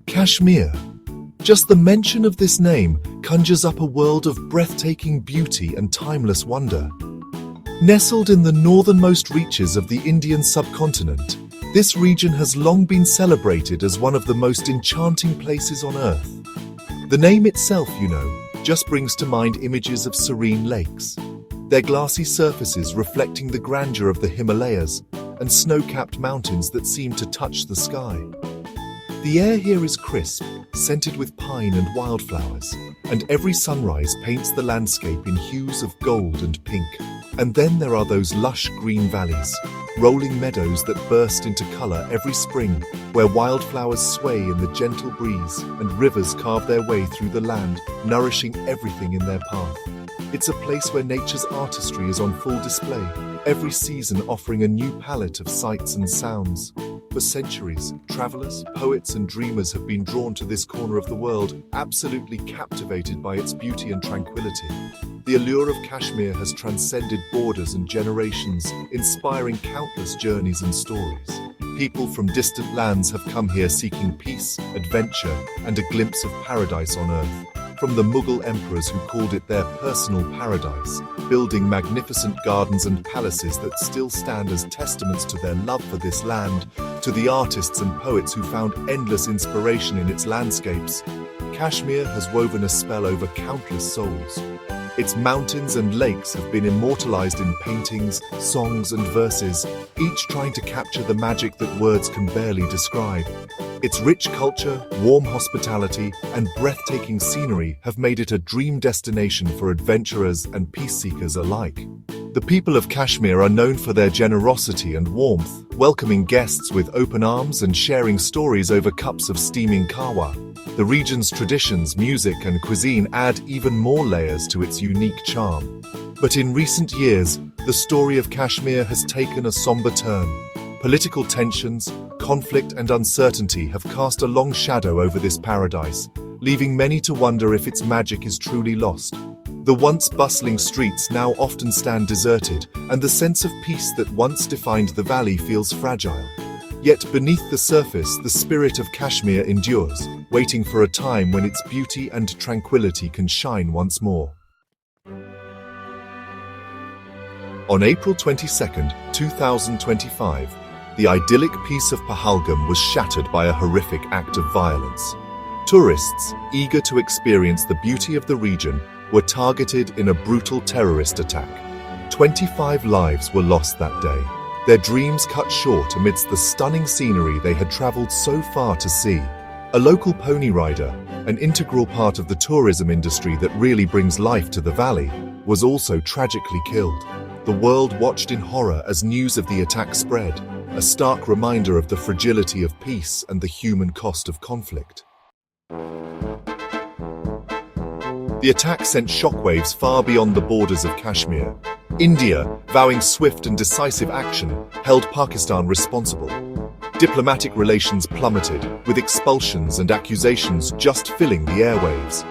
Kashmir. Just the mention of this name conjures up a world of breathtaking beauty and timeless wonder. Nestled in the northernmost reaches of the Indian subcontinent, this region has long been celebrated as one of the most enchanting places on Earth. The name itself, just brings to mind images of serene lakes, their glassy surfaces reflecting the grandeur of the Himalayas and snow-capped mountains that seem to touch the sky. The air here is crisp, scented with pine and wildflowers, and every sunrise paints the landscape in hues of gold and pink. And then there are those lush green valleys, rolling meadows that burst into color every spring, where wildflowers sway in the gentle breeze and rivers carve their way through the land, nourishing everything in their path. It's a place where nature's artistry is on full display, every season offering a new palette of sights and sounds. For centuries, travelers, poets and dreamers have been drawn to this corner of the world, absolutely captivated by its beauty and tranquility. The allure of Kashmir has transcended borders and generations, inspiring countless journeys and stories. People from distant lands have come here seeking peace, adventure, and a glimpse of paradise on earth. From the Mughal emperors who called it their personal paradise, building magnificent gardens and palaces that still stand as testaments to their love for this land, to the artists and poets who found endless inspiration in its landscapes, Kashmir has woven a spell over countless souls. Its mountains and lakes have been immortalized in paintings, songs and verses, each trying to capture the magic that words can barely describe. Its rich culture, warm hospitality, and breathtaking scenery have made it a dream destination for adventurers and peace-seekers alike. The people of Kashmir are known for their generosity and warmth, welcoming guests with open arms and sharing stories over cups of steaming kahwa. The region's traditions, music, and cuisine add even more layers to its unique charm. But in recent years, the story of Kashmir has taken a somber turn. Political tensions, conflict, and uncertainty have cast a long shadow over this paradise, leaving many to wonder if its magic is truly lost. The once bustling streets now often stand deserted, and the sense of peace that once defined the valley feels fragile. Yet beneath the surface, the spirit of Kashmir endures, waiting for a time when its beauty and tranquility can shine once more. On April 22, 2025, the idyllic peace of Pahalgam was shattered by a horrific act of violence. Tourists, eager to experience the beauty of the region, were targeted in a brutal terrorist attack. 25 lives were lost that day, their dreams cut short amidst the stunning scenery they had traveled so far to see. A local pony rider, an integral part of the tourism industry that really brings life to the valley, was also tragically killed. The world watched in horror as news of the attack spread, a stark reminder of the fragility of peace and the human cost of conflict. The attack sent shockwaves far beyond the borders of Kashmir. India, vowing swift and decisive action, held Pakistan responsible. Diplomatic relations plummeted, with expulsions and accusations just filling the airwaves.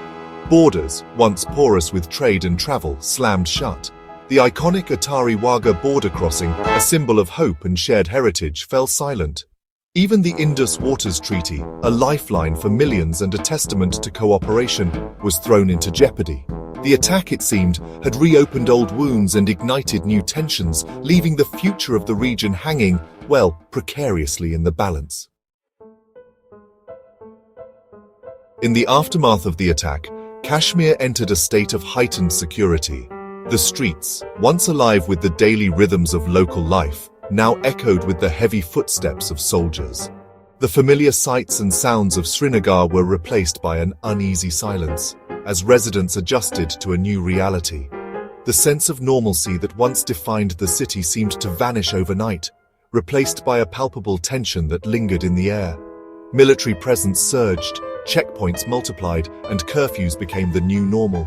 Borders, once porous with trade and travel, slammed shut. The iconic Atari Wagah border crossing, a symbol of hope and shared heritage, fell silent. Even the Indus Waters Treaty, a lifeline for millions and a testament to cooperation, was thrown into jeopardy. The attack, it seemed, had reopened old wounds and ignited new tensions, leaving the future of the region hanging, precariously in the balance. In the aftermath of the attack, Kashmir entered a state of heightened security. The streets, once alive with the daily rhythms of local life, now echoed with the heavy footsteps of soldiers. The familiar sights and sounds of Srinagar were replaced by an uneasy silence, as residents adjusted to a new reality. The sense of normalcy that once defined the city seemed to vanish overnight, replaced by a palpable tension that lingered in the air. Military presence surged, checkpoints multiplied, and curfews became the new normal.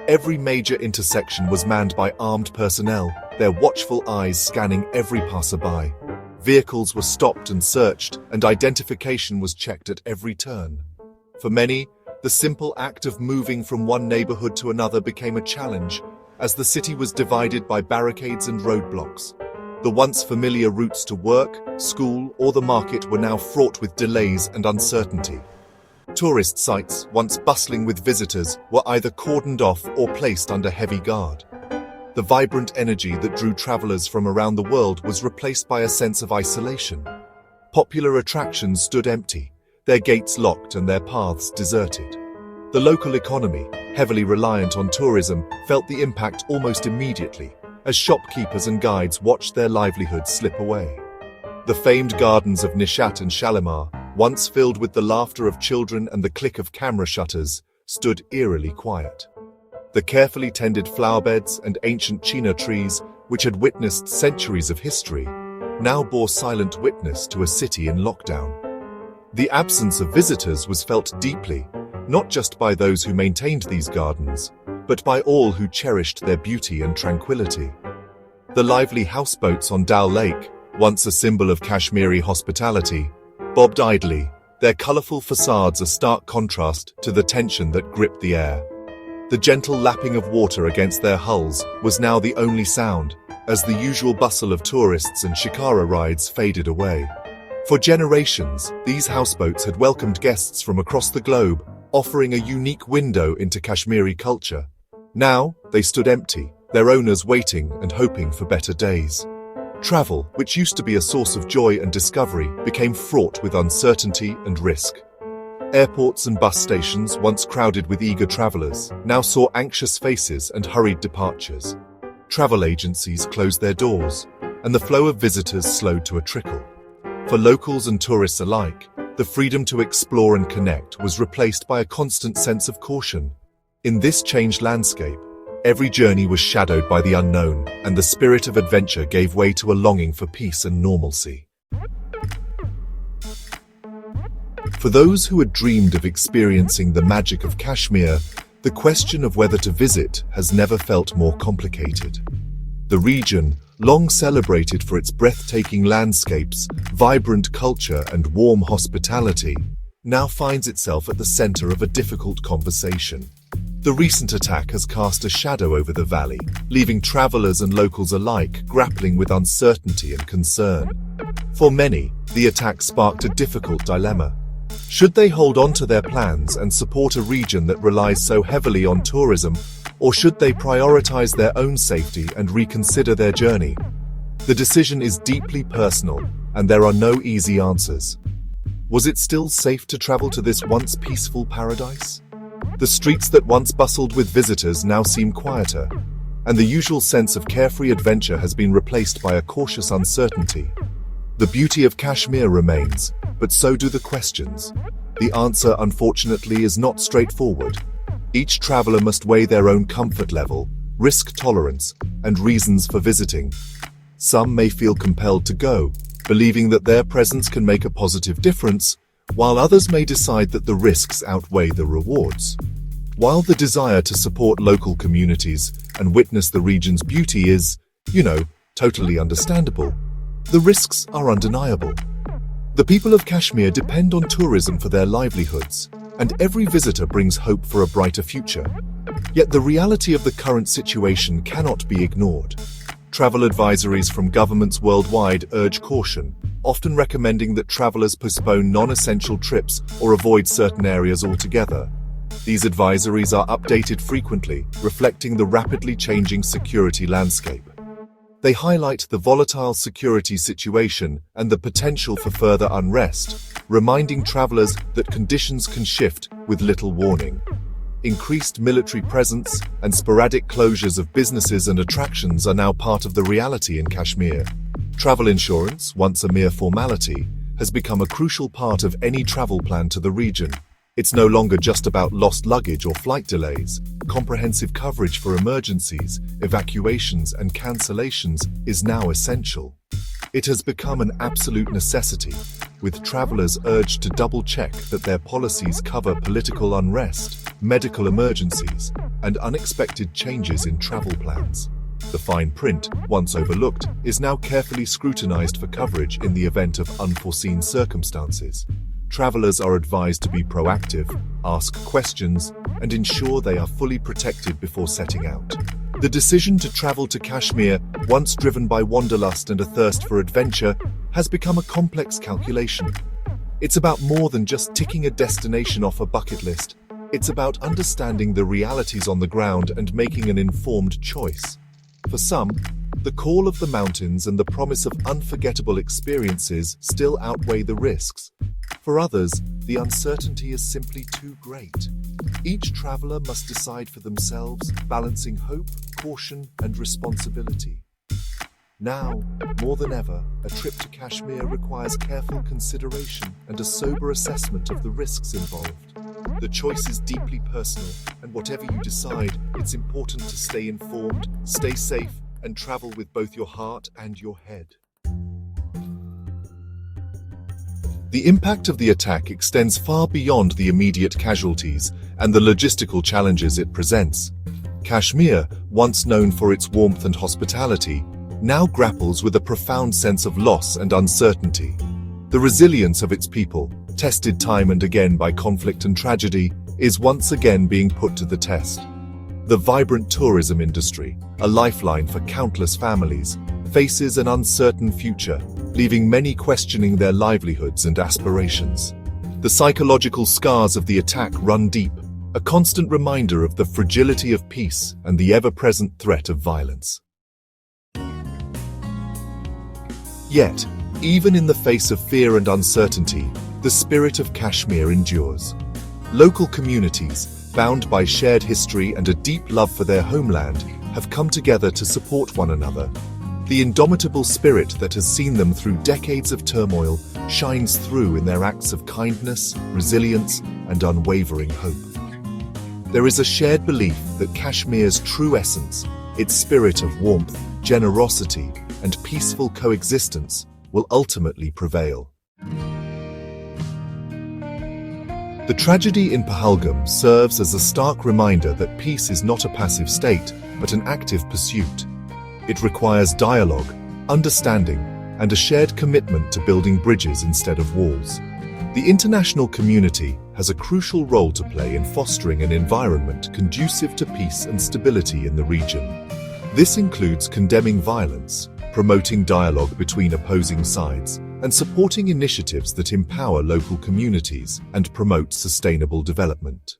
Every major intersection was manned by armed personnel, their watchful eyes scanning every passerby. Vehicles were stopped and searched, and identification was checked at every turn. For many, the simple act of moving from one neighborhood to another became a challenge, as the city was divided by barricades and roadblocks. The once familiar routes to work, school, or the market were now fraught with delays and uncertainty. Tourist sites, once bustling with visitors, were either cordoned off or placed under heavy guard. The vibrant energy that drew travelers from around the world was replaced by a sense of isolation. Popular attractions stood empty, their gates locked and their paths deserted. The local economy, heavily reliant on tourism, felt the impact almost immediately, as shopkeepers and guides watched their livelihoods slip away. The famed gardens of Nishat and Shalimar, once filled with the laughter of children and the click of camera shutters, stood eerily quiet. The carefully tended flowerbeds and ancient china trees, which had witnessed centuries of history, now bore silent witness to a city in lockdown. The absence of visitors was felt deeply, not just by those who maintained these gardens, but by all who cherished their beauty and tranquility. The lively houseboats on Dal Lake, once a symbol of Kashmiri hospitality, bobbed idly, their colorful facades a stark contrast to the tension that gripped the air. The gentle lapping of water against their hulls was now the only sound, as the usual bustle of tourists and shikara rides faded away. For generations, these houseboats had welcomed guests from across the globe, offering a unique window into Kashmiri culture. Now, they stood empty, their owners waiting and hoping for better days. Travel, which used to be a source of joy and discovery, became fraught with uncertainty and risk. Airports and bus stations, once crowded with eager travelers, now saw anxious faces and hurried departures. Travel agencies closed their doors, and the flow of visitors slowed to a trickle. For locals and tourists alike, the freedom to explore and connect was replaced by a constant sense of caution. In this changed landscape, every journey was shadowed by the unknown, and the spirit of adventure gave way to a longing for peace and normalcy. For those who had dreamed of experiencing the magic of Kashmir, the question of whether to visit has never felt more complicated. The region, long celebrated for its breathtaking landscapes, vibrant culture, and warm hospitality, now finds itself at the center of a difficult conversation. The recent attack has cast a shadow over the valley, leaving travelers and locals alike grappling with uncertainty and concern. For many, the attack sparked a difficult dilemma. Should they hold on to their plans and support a region that relies so heavily on tourism, or should they prioritize their own safety and reconsider their journey? The decision is deeply personal, and there are no easy answers. Was it still safe to travel to this once peaceful paradise? The streets that once bustled with visitors now seem quieter, and the usual sense of carefree adventure has been replaced by a cautious uncertainty. The beauty of Kashmir remains, but so do the questions. The answer, unfortunately, is not straightforward. Each traveler must weigh their own comfort level, risk tolerance, and reasons for visiting. Some may feel compelled to go, believing that their presence can make a positive difference, while others may decide that the risks outweigh the rewards. While the desire to support local communities and witness the region's beauty is, totally understandable, the risks are undeniable. The people of Kashmir depend on tourism for their livelihoods, and every visitor brings hope for a brighter future. Yet the reality of the current situation cannot be ignored. Travel advisories from governments worldwide urge caution, often recommending that travelers postpone non-essential trips or avoid certain areas altogether. These advisories are updated frequently, reflecting the rapidly changing security landscape. They highlight the volatile security situation and the potential for further unrest, reminding travelers that conditions can shift with little warning. Increased military presence and sporadic closures of businesses and attractions are now part of the reality in Kashmir. Travel insurance, once a mere formality, has become a crucial part of any travel plan to the region. It's no longer just about lost luggage or flight delays. Comprehensive coverage for emergencies, evacuations, and cancellations is now essential. It has become an absolute necessity, with travelers urged to double-check that their policies cover political unrest, medical emergencies, and unexpected changes in travel plans. The fine print, once overlooked, is now carefully scrutinized for coverage in the event of unforeseen circumstances. Travelers are advised to be proactive, ask questions, and ensure they are fully protected before setting out. The decision to travel to Kashmir, once driven by wanderlust and a thirst for adventure, has become a complex calculation. It's about more than just ticking a destination off a bucket list. It's about understanding the realities on the ground and making an informed choice. For some, the call of the mountains and the promise of unforgettable experiences still outweigh the risks. For others, the uncertainty is simply too great. Each traveler must decide for themselves, balancing hope, caution, and responsibility. Now, more than ever, a trip to Kashmir requires careful consideration and a sober assessment of the risks involved. The choice is deeply personal, and whatever you decide, it's important to stay informed, stay safe, and travel with both your heart and your head. The impact of the attack extends far beyond the immediate casualties and the logistical challenges it presents. Kashmir, once known for its warmth and hospitality, now grapples with a profound sense of loss and uncertainty. The resilience of its people, tested time and again by conflict and tragedy, is once again being put to the test. The vibrant tourism industry, a lifeline for countless families, faces an uncertain future, leaving many questioning their livelihoods and aspirations. The psychological scars of the attack run deep, a constant reminder of the fragility of peace and the ever-present threat of violence. Yet, even in the face of fear and uncertainty, the spirit of Kashmir endures. Local communities, bound by shared history and a deep love for their homeland, have come together to support one another. The indomitable spirit that has seen them through decades of turmoil shines through in their acts of kindness, resilience, and unwavering hope. There is a shared belief that Kashmir's true essence, its spirit of warmth, generosity, and peaceful coexistence, will ultimately prevail. The tragedy in Pahalgam serves as a stark reminder that peace is not a passive state, but an active pursuit. It requires dialogue, understanding, and a shared commitment to building bridges instead of walls. The international community has a crucial role to play in fostering an environment conducive to peace and stability in the region. This includes condemning violence, promoting dialogue between opposing sides, and supporting initiatives that empower local communities and promote sustainable development.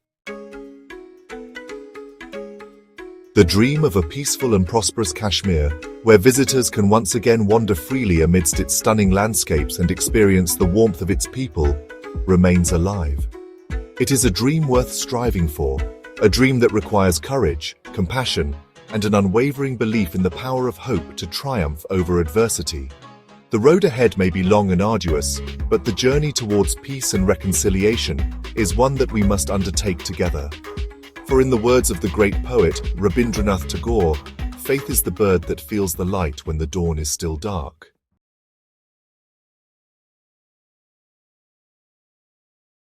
The dream of a peaceful and prosperous Kashmir, where visitors can once again wander freely amidst its stunning landscapes and experience the warmth of its people, remains alive. It is a dream worth striving for, a dream that requires courage, compassion, and an unwavering belief in the power of hope to triumph over adversity. The road ahead may be long and arduous, but the journey towards peace and reconciliation is one that we must undertake together. For in the words of the great poet Rabindranath Tagore, faith is the bird that feels the light when the dawn is still dark.